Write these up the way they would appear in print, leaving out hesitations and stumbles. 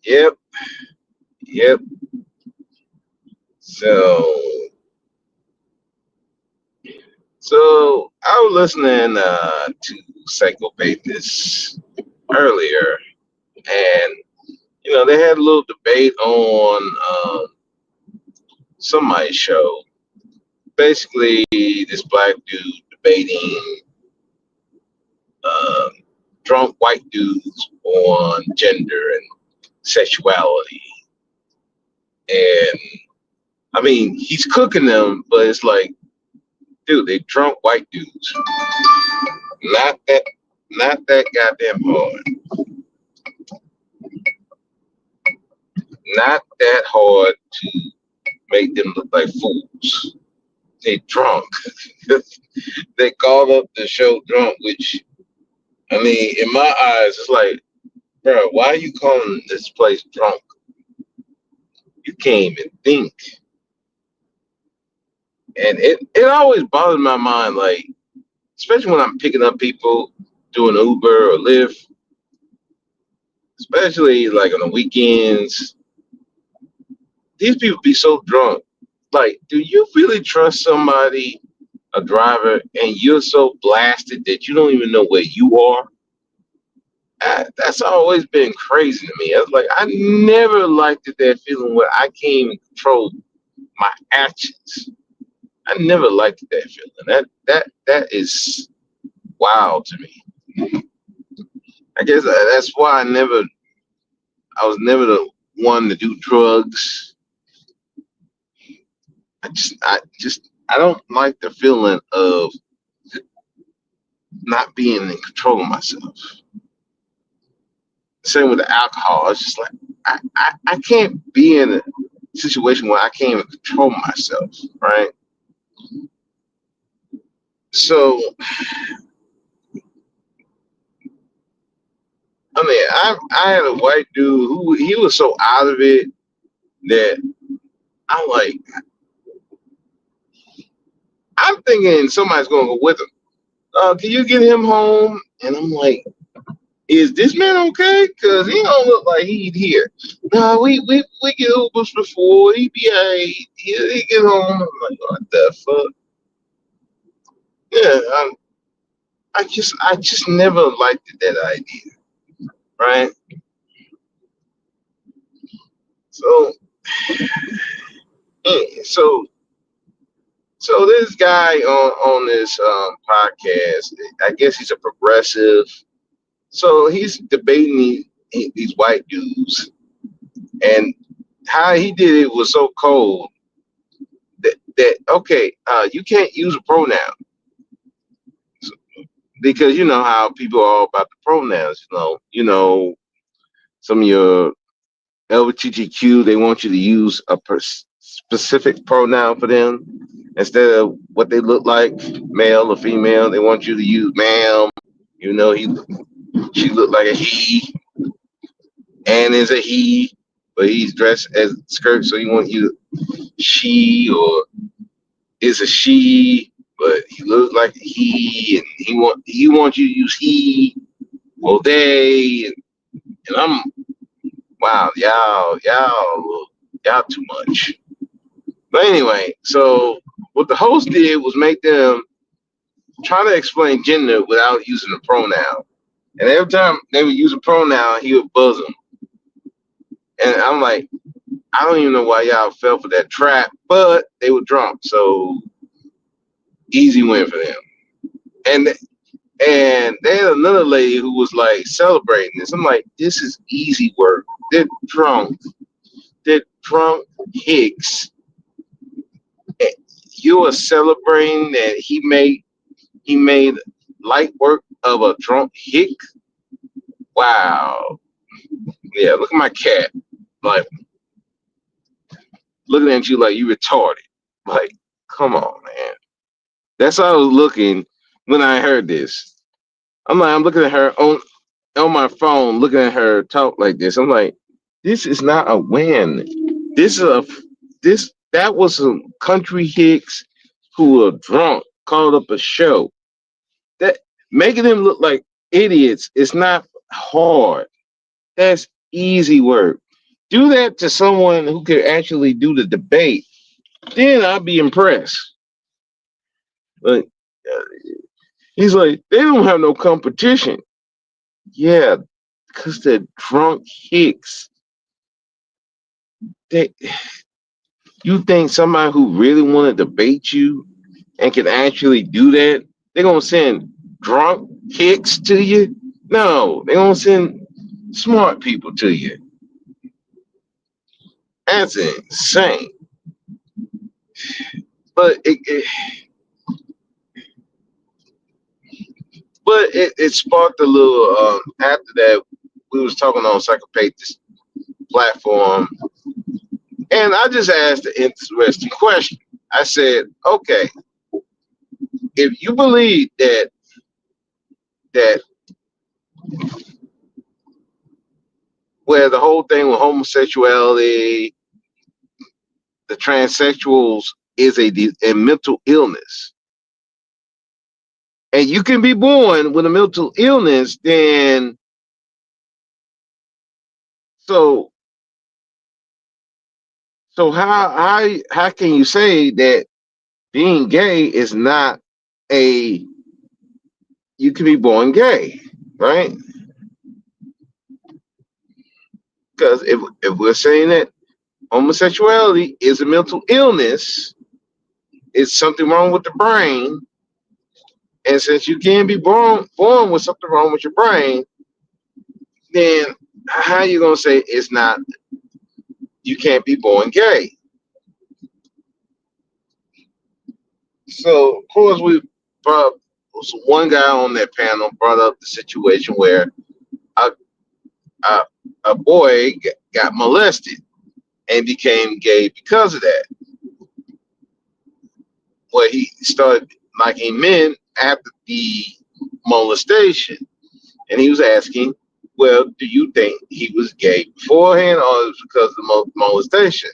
Yep, yep. So, so I was listening to Psychopathness earlier, and they had a little debate on somebody's show. Basically, this black dude debating uh, drunk white dudes on gender and sexuality, and I mean, he's cooking them, but it's like, dude, they drunk white dudes. Not that, not that goddamn hard. Not that hard to make them look like fools. They drunk. They called up the show drunk, which I mean, in my eyes, it's like, bro, why are you calling this place drunk? You can't even think. And it always bothers my mind, like, especially when I'm picking up people doing Uber or Lyft, especially like on the weekends. These people be so drunk. Like, do you really trust somebody, a driver, and you're so blasted that you don't even know where you are? That's always been crazy to me. I was like, I never liked that feeling where I can't even control my actions. I never liked that feeling. That is wild to me. I guess that's why I was never the one to do drugs. I don't like the feeling of not being in control of myself. Same with the alcohol. It's just like I can't be in a situation where I can't even control myself, right? So I mean, I had a white dude who he was so out of it that I'm like, I'm thinking somebody's gonna go with him. Can you get him home? And I'm like, is this man okay? Cause he don't look like he'd here. No, we get Ubers before. He be alright. He get home. I'm like, what the fuck? Yeah, I just never liked that idea, right? So so so this guy on this podcast, I guess he's a progressive. So he's debating these white dudes, and how he did it was so cold that okay, you can't use a pronoun because you know how people are about the pronouns. Some of your LGBTQ, they want you to use a specific pronoun for them instead of what they look like, male or female. They want you to use ma'am. He she looked like a he and is a he, but he's dressed as skirt, so he want you she or is a she, but he looks like a he, and he wants you to use he or they, and I'm wow, y'all too much. But anyway, so what the host did was make them try to explain gender without using a pronoun. And every time they would use a pronoun, he would buzz them. And I'm like, I don't even know why y'all fell for that trap, but they were drunk, so easy win for them. And and they had another lady who was like celebrating this. I'm like, this is easy work. They're drunk. They're drunk hicks. And you are celebrating that he made light work of a drunk hick. Wow. Yeah, look at my cat. Like looking at you like you retarded. Like, come on, man. That's how I was looking when I heard this. I'm looking at her on my phone, looking at her talk like this. I'm like, this is not a win. This is a this that was some country hicks who were drunk, called up a show. That making them look like idiots is not hard. That's easy work. Do that to someone who can actually do the debate, then I'll be impressed. But uh, he's like, they don't have no competition. Yeah, because they're drunk hicks. They, you think somebody who really want to debate you and can actually do that, they're gonna send drunk hicks to you? No, they're gonna send smart people to you. That's insane. But it sparked a little. After that, we was talking on Psychopath's platform, and I just asked an interesting question. I said, okay, if you believe that where the whole thing with homosexuality, the transsexuals is a mental illness, and you can be born with a mental illness, then so how can you say that being gay is not a you can be born gay, right? Because if we're saying that homosexuality is a mental illness, it's something wrong with the brain, and since you can be born with something wrong with your brain, then how are you gonna say it's not you can't be born gay? So of course we brought so one guy on that panel brought up the situation where a a, a boy got molested and became gay because of that. Where he started liking men after the molestation, and he was asking, "Well, do you think he was gay beforehand, or it was because of the molestation?"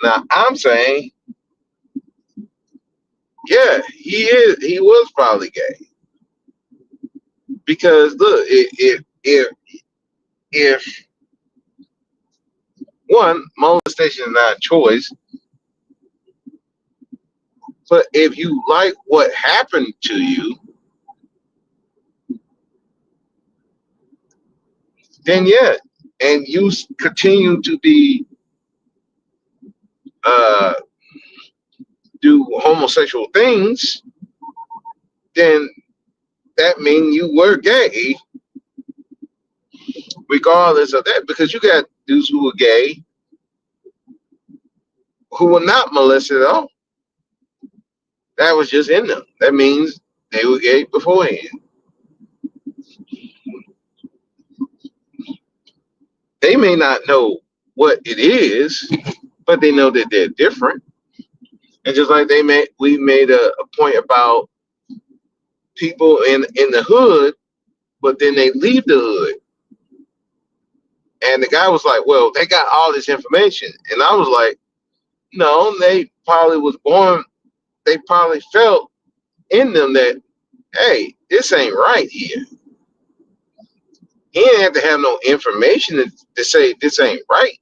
Now I'm saying, yeah, he is. He was probably gay because look, if one molestation is not a choice, but if you like what happened to you, then yeah, and you continue to be uh, do homosexual things, then that means you were gay, regardless of that. Because you got dudes who were gay who were not molested at all. That was just in them. That means they were gay beforehand. They may not know what it is, but they know that they're different. And just like we made a point about people in the hood, but then they leave the hood. And the guy was like, "Well, they got all this information," and I was like, "No, they probably was born. They probably felt in them that, hey, this ain't right here. He didn't have to have no information to say this ain't right.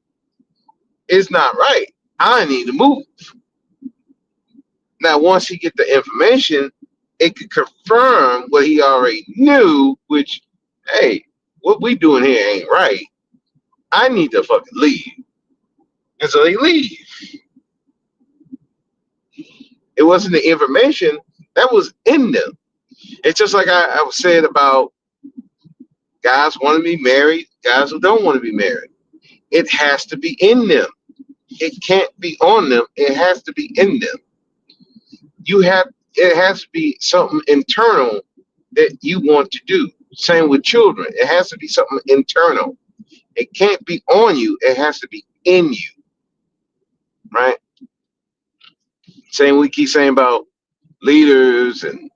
It's not right. I need to move." Now, once he get the information, it could confirm what he already knew, which, hey, what we doing here ain't right. I need to fucking leave. And so they leave. It wasn't the information that was in them. It's just like I was said about guys want to be married, guys who don't want to be married. It has to be in them. It can't be on them. It has to be in them. It has to be something internal that you want to do. Same with children. It has to be something internal. It can't be on you. It has to be in you. Right? Same we keep saying about leaders and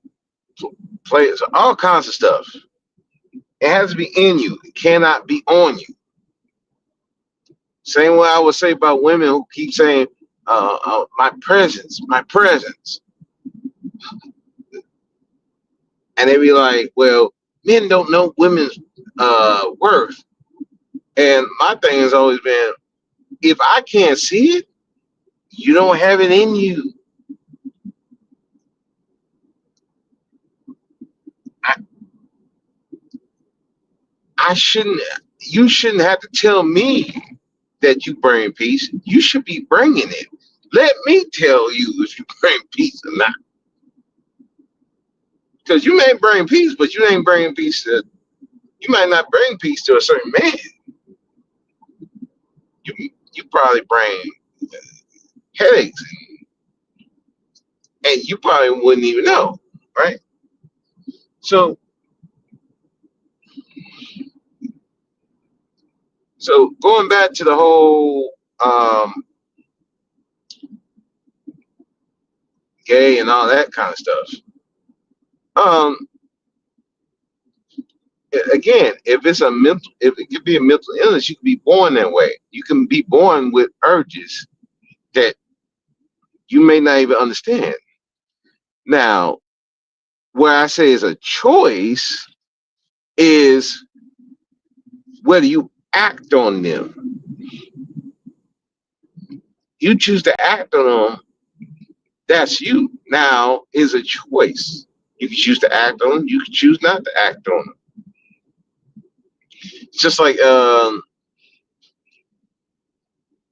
players, all kinds of stuff. It has to be in you. It cannot be on you. Same way I would say about women who keep saying, my presence, my presence. And they be like, well, men don't know women's worth. And my thing has always been, if I can't see it, you don't have it in you. I, I shouldn't. You shouldn't have to tell me that you bring peace. You should be bringing it. Let me tell you if you bring peace or not. Because you may bring peace, but you ain't bringing peace to. You might not bring peace to a certain man. You probably bring headaches, and you probably wouldn't even know, right? So, so going back to the whole gay and all that kind of stuff. Um, Again, if it's a mental, if it could be a mental illness, you can be born that way. You can be born with urges that you may not even understand. Now, where I say is a choice is whether you act on them. You choose to act on them, that's you. Now is a choice. You can choose to act on them, you can choose not to act on them. It's just like um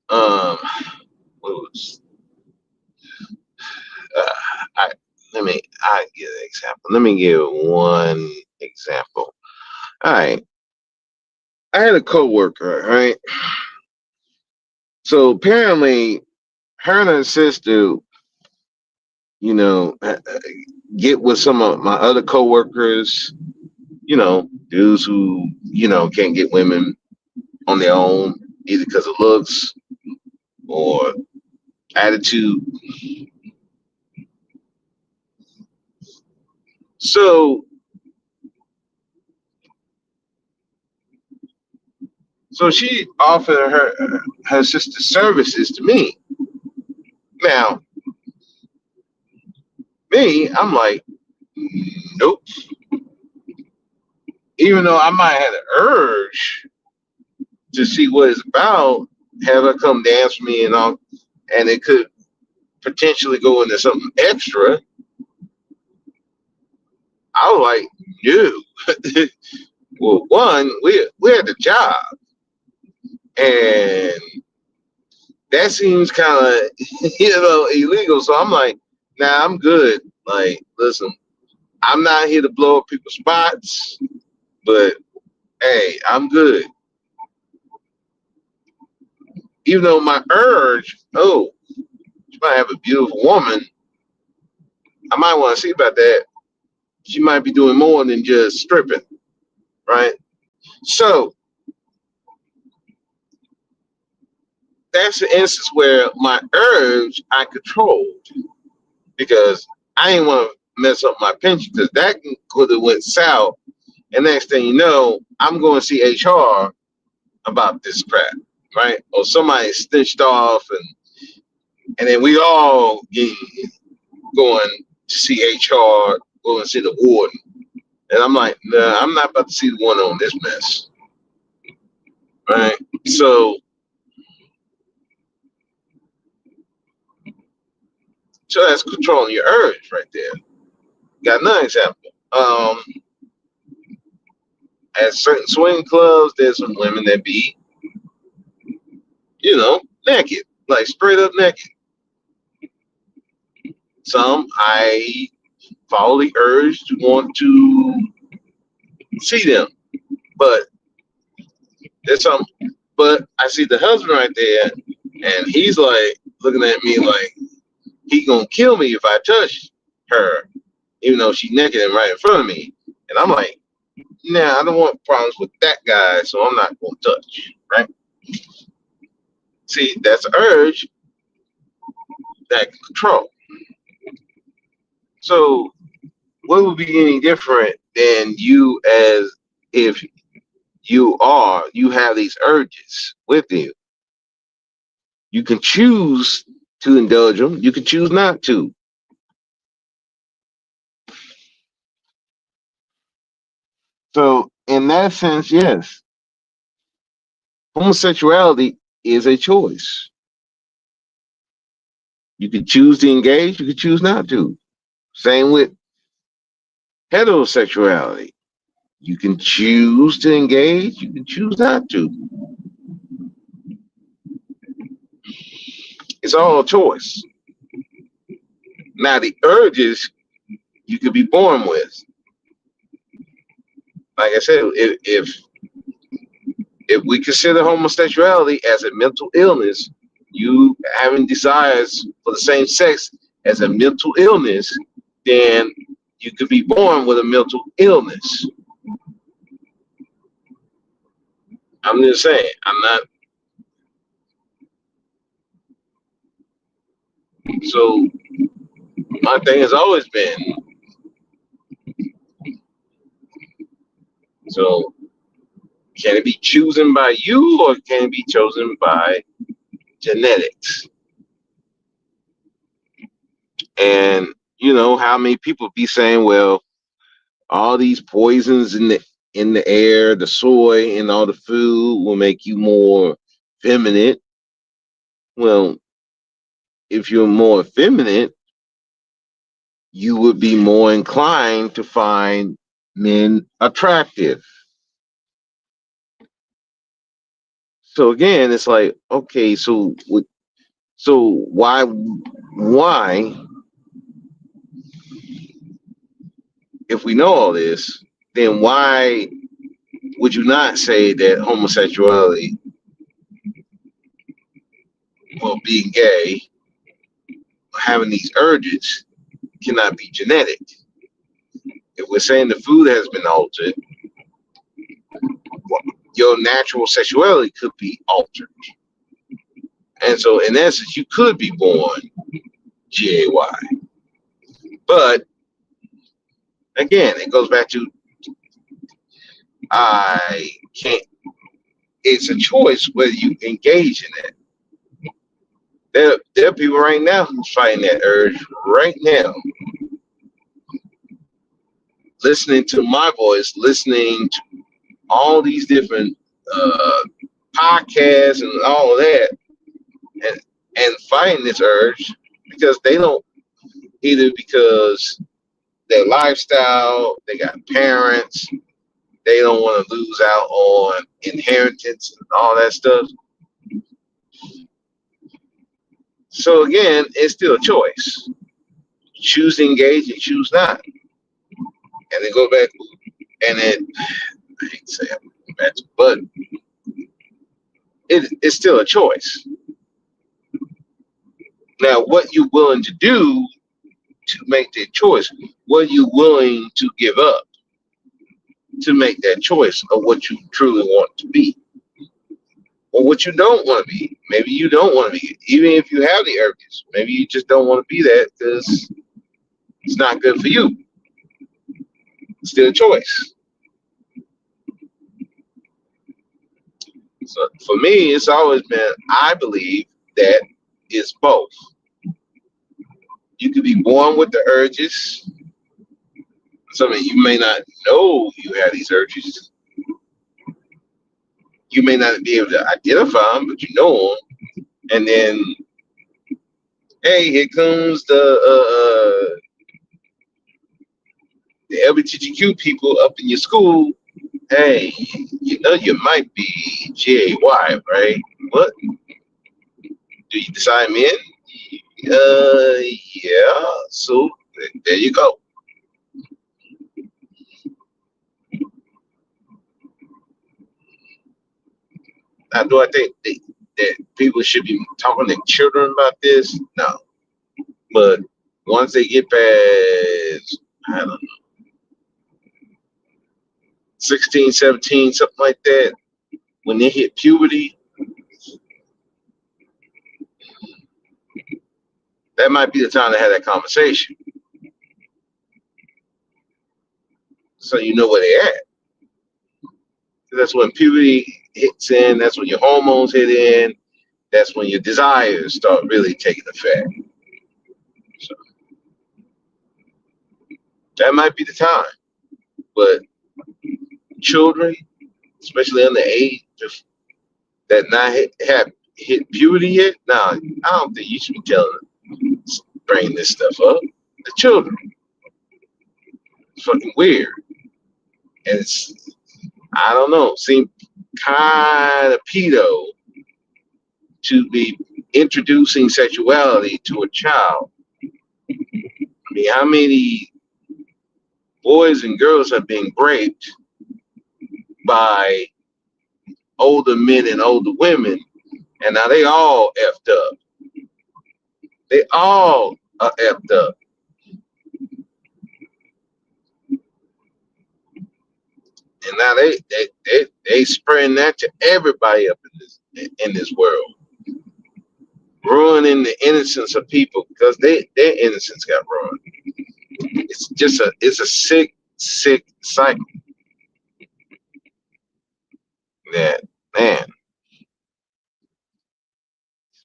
what was I let me I give an example. Let me give one example. All right. I had a coworker, right? So apparently her and her sister, you know, get with some of my other coworkers, dudes who, can't get women on their own, either because of looks or attitude. So, so she offered her sister services to me. Now, me, I'm like, nope. Even though I might have the urge to see what it's about, have her come dance for me and all, and it could potentially go into something extra. I was like, no. Well, one, we had the job, and that seems kind of illegal. So I'm like, nah, I'm good. Like, listen, I'm not here to blow up people's spots, but hey, I'm good. Even though my urge, oh, she might have a beautiful woman, I might want to see about that. She might be doing more than just stripping, right? So that's an instance where my urge I controlled because I didn't want to mess up my pension because that could have went south. And next thing you know, I'm going to see HR about this crap, right? Or somebody stitched off, and then we all going to see HR, going to see the warden. And I'm like, nah, I'm not about to see the one on this mess, right? So, so that's controlling your urge right there. Got another example. At certain swing clubs, there's some women that be, naked, like straight up naked. Some I follow the urge to want to see them, but there's some. But I see the husband right there, and he's like looking at me like he gonna kill me if I touch her, even though she's naked and right in front of me. And I'm like, nah, I don't want problems with that guy, so I'm not gonna touch. Right? See, that's urge that can control. So, what would be any different than you as if you have these urges with you? You can choose to indulge them. You can choose not to. So, in that sense, yes, homosexuality is a choice. You can choose to engage, you can choose not to. Same with heterosexuality. You can choose to engage, you can choose not to. It's all a choice. Now, the urges you could be born with. Like I said, if we consider homosexuality as a mental illness, you having desires for the same sex as a mental illness, then you could be born with a mental illness. I'm just saying, I'm not. So my thing has always been, so can it be chosen by you or can it be chosen by genetics? And you know how many people be saying, well, all these poisons in the air, the soy and all the food will make you more feminine. Well, if you're more effeminate, you would be more inclined to find men attractive. So again, it's like, okay, so why, if we know all this, then why would you not say that homosexuality, well, being gay, having these urges, cannot be genetic? If we're saying the food has been altered, your natural sexuality could be altered. And so, in essence, you could be born gay. But again, it goes back to I can't, it's a choice whether you engage in it. There are people right now who's fighting that urge right now, listening to my voice, listening to all these different uh, podcasts and all of that, and fighting this urge because they don't, either because their lifestyle, they got parents, they don't want to lose out on inheritance and all that stuff. So again, it's still a choice. Choose to engage and choose not. And then go back and then I hate to say it, but it's still a choice. Now, what you willing to do to make that choice? What are you willing to give up to make that choice of what you truly want to be? Or what you don't want to be. Maybe you don't want to be, even if you have the urges. Maybe you just don't want to be that because it's not good for you. It's still a choice. So for me, it's always been, I believe that it's both. You could be born with the urges. Something you may not know you have these urges. You may not be able to identify them, but you know them. And then, hey, here comes the LGBTQ people up in your school. Hey, you know you might be GAY, right? What? Do you decide men? Yeah. So there you go. Now, do I think that people should be talking to children about this? No. But once they get past, I don't know, 16, 17, something like that, when they hit puberty, that might be the time to have that conversation. So you know where they're at. That's when puberty hits in, that's when your hormones hit in, that's when your desires start really taking effect. So that might be the time. But children, especially under age of that not have hit puberty yet? No, I don't think you should be telling them, bring this stuff up. The children. It's fucking weird. And it's, I don't know, seem kind of pedo to be introducing sexuality to a child. I mean, how many boys and girls have been raped by older men and older women, and now they all effed up. They all are effed up. And now they spreading that to everybody up in this world, ruining the innocence of people because their innocence got ruined. It's a sick cycle that, man,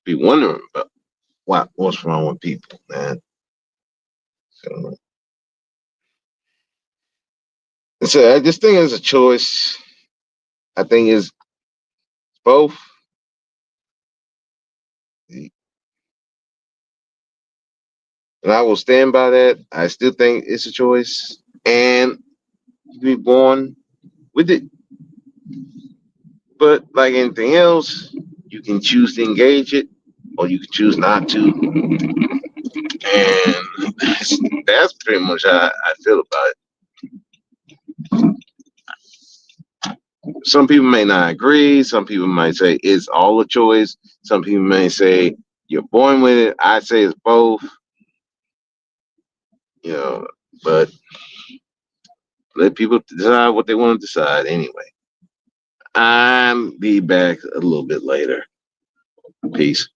be wondering about what's wrong with people, man. So, this thing is a choice. I think is both. And I will stand by that. I still think it's a choice. And you can be born with it. But like anything else, you can choose to engage it or you can choose not to. And that's pretty much how I feel about it. Some people may not agree. Some people might say it's all a choice. Some people may say you're born with it. I say it's both. You know, but let people decide what they want to decide anyway. I'm be back a little bit later. Peace.